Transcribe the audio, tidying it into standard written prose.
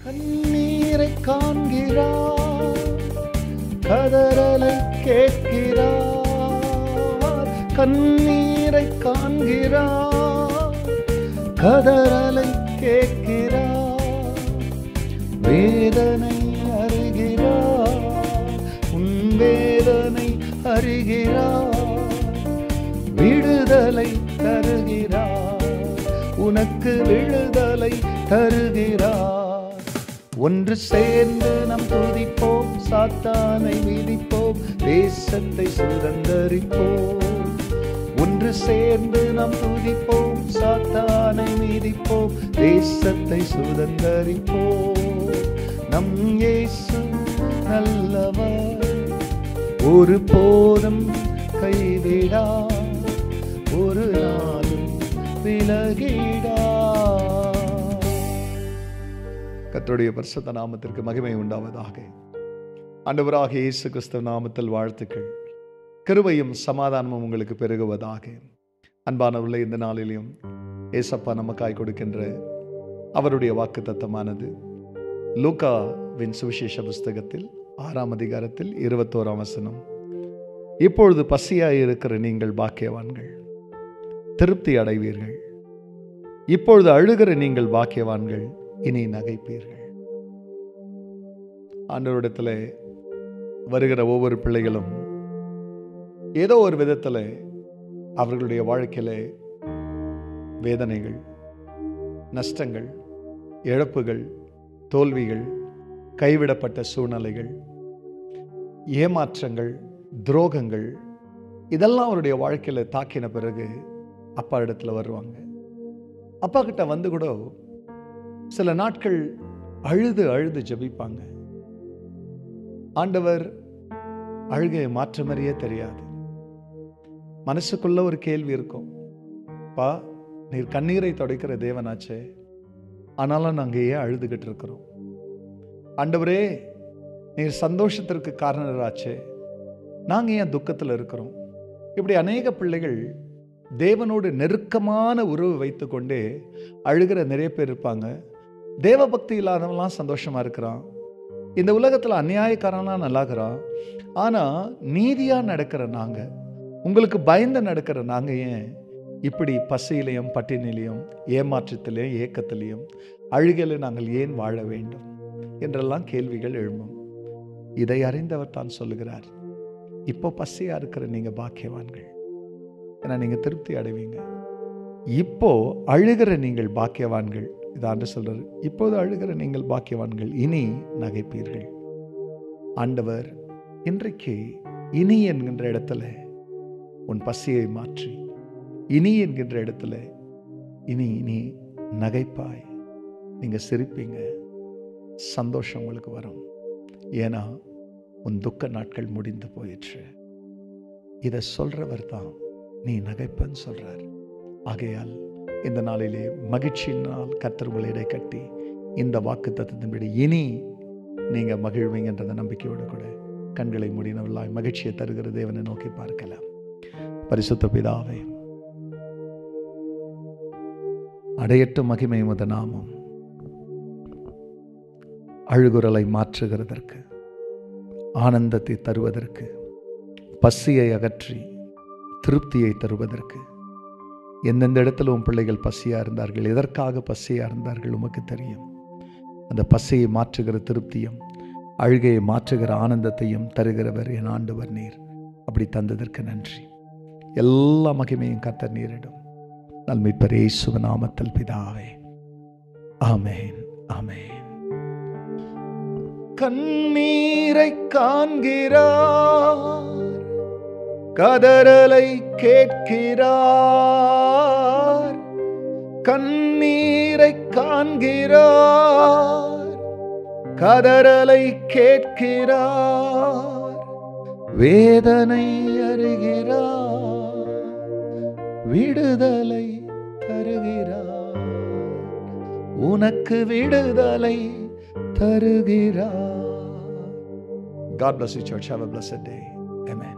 கண்ணீரை காண்கிறார், கதறலை கேட்கிறார். கண்ணீரை காண்கிறார், கதறலை கேட்கிறார். வேதனை அறிகிறார், உன் வேதனை அறிகிறார். விடுதலை தருகிறார், உனக்கு விடுதலை தருகிறார். ஒன்று சேர்ந்து நாம் துதிப்போம், சாத்தானை மிதிப்போம், தேசத்தை சுதந்தரிப்போம். ஒன்று சேர்ந்து நாம் துதிப்போம், சாத்தானை மிதிப்போம், தேசத்தை சுதந்தரிப்போம். நம் இயேசு நல்லவர், ஒரு போதும் கைவிடார், ஒரு நாளும் விலகிடார். கர்த்தருடைய பரிசுத்த நாமத்திற்கு மகிமை உண்டாவதாக. ஆண்டவராகிய இயேசு கிறிஸ்து நாமத்தில் வாழ்த்துக்கள். கிருபையும் சமாதானமும் உங்களுக்கு பெருகுவதாக. அன்பானவர்களே, இந்த நாளிலும் ஏசப்பா நமக்காய் கொடுக்கின்ற அவருடைய வாக்குத்தத்தமானது லூக்காவின் சுவிசேஷ புஸ்தகத்தில் 6ஆம் அதிகாரத்தில் 21ஆம் வசனம். இப்பொழுது பசியாய் இருக்கிற நீங்கள் பாக்கியவான்கள், திருப்தி அடைவீர்கள். இப்பொழுது அழுகிற நீங்கள் பாக்கியவான்கள், இனி நகைப்பீர்கள். ஆண்டவரிடத்தில் வருகிற ஒவ்வொரு பிள்ளைகளும் ஏதோ ஒரு விதத்தில் அவர்களுடைய வாழ்க்கையில வேதனைகள், நஷ்டங்கள், இழப்புகள், தோல்விகள், கைவிடப்பட்ட சூழ்நிலைகள், ஏமாற்றங்கள், துரோகங்கள், இதெல்லாம் அவருடைய வாழ்க்கையில் தாக்கின பிறகு அப்பா இடத்துல வருவாங்க. அப்பா கிட்ட வந்து கூட சில நாட்கள் அழுது அழுது ஜெபிப்பாங்க. ஆண்டவர் அழுகையை மாற்ற மாதிரியே தெரியாது. மனசுக்குள்ள ஒரு கேள்வி இருக்கும், பா நீர் கண்ணீரை துடைக்கிற தேவனாச்சே, ஆனாலும் நாங்கள் ஏன் அழுதுகிட்டு இருக்கிறோம்? ஆண்டவரே நீர் சந்தோஷத்திற்கு காரணராச்சே, நாங்கள் ஏன் துக்கத்தில் இருக்கிறோம்? இப்படி அநேக பிள்ளைகள் தேவனோடு நெருக்கமான உறவு வைத்து கொண்டே அழுகிற நிறைய பேர் இருப்பாங்க. தேவ பக்தி இல்லாதவங்களாம் சந்தோஷமா இருக்கிறான். இந்த உலகத்தில் அநியாயக்காரனா நல்லாகிறான். ஆனால் நீதியாக நடக்கிற நாங்கள், உங்களுக்கு பயந்து நடக்கிற நாங்கள் ஏன் இப்படி பசியிலையும் பட்டினிலையும் ஏமாற்றத்திலையும் ஏக்கத்திலையும் அழுகையில நாங்கள் ஏன் வாழ வேண்டும் என்றெல்லாம் கேள்விகள் எழும்பும். இதை அறிந்தவர் தான் சொல்லுகிறார், இப்போ பசியாக இருக்கிற நீங்கள் பாக்கியவான்கள், ஏன்னா நீங்கள் திருப்தி அடைவீங்க. இப்போ அழுகிற நீங்கள் பாக்கியவான்கள், இதாண்டு சொல்றாரு, இப்போது அழுகிற நீங்கள் பாக்கியவான்கள், இனி நகைப்பீர்கள். ஆண்டவர் இன்றைக்கு இனி என்கின்ற இடத்துல உன் பசியை மாற்றி, இனி என்கின்ற இடத்துல இனி இனி நகைப்பாய், நீங்க சிரிப்பீங்க, சந்தோஷம் உங்களுக்கு வரும். ஏன்னா உன் துக்க நாட்கள் முடிந்து போயிற்று. இதை சொல்றவர் தான் நீ நகைப்பன்னு சொல்றார். ஆகையால் இந்த நாளிலே மகிழ்ச்சியினால் கர்த்தர் உங்களை இடை கட்டி இந்த வாக்கு தத்தத்தின்படி இனி நீங்க மகிழ்வீங்கன்றத நம்பிக்கையோடு கூட கண்களை மூடினவர்களாய் மகிழ்ச்சியை தருகிற தேவனை நோக்கி பார்க்கலாம். பரிசுத்த பிதாவே, அடையற்ற மகிமை உமது நாமம். அழுகுரலை மாற்றுகிறதற்கு, ஆனந்தத்தை தருவதற்கு, பசியை அகற்றி திருப்தியை தருவதற்கு, எந்தெந்த இடத்துல உன் பிள்ளைகள் பசியா இருந்தார்கள், எதற்காக பசியா இருந்தார்கள் உமக்கு தெரியும். அந்த பசியை மாற்றுகிற திருப்தியும் அழுகையை மாற்றுகிற ஆனந்தத்தையும் தருகிறவர் என் ஆண்டவர் நீர். அப்படி தந்ததற்கு நன்றி. எல்லா மகிமையும் கர்த்தர் நீரிடும். நன்மைப்பர் இயேசுவின் நாமத்தில் பிதாவே, ஆமென், ஆமென். கண்ணீரை காண்கிறார், கதறலை கேட்கிறார். கண்ணீரை காண்கிறார், கதறலை கேட்கிறார். வேதனை அறிகிறார், விடுதலை தருகிறார். உனக்கு விடுதலை தருகிறார். God bless you, church. Have a blessed day. Amen.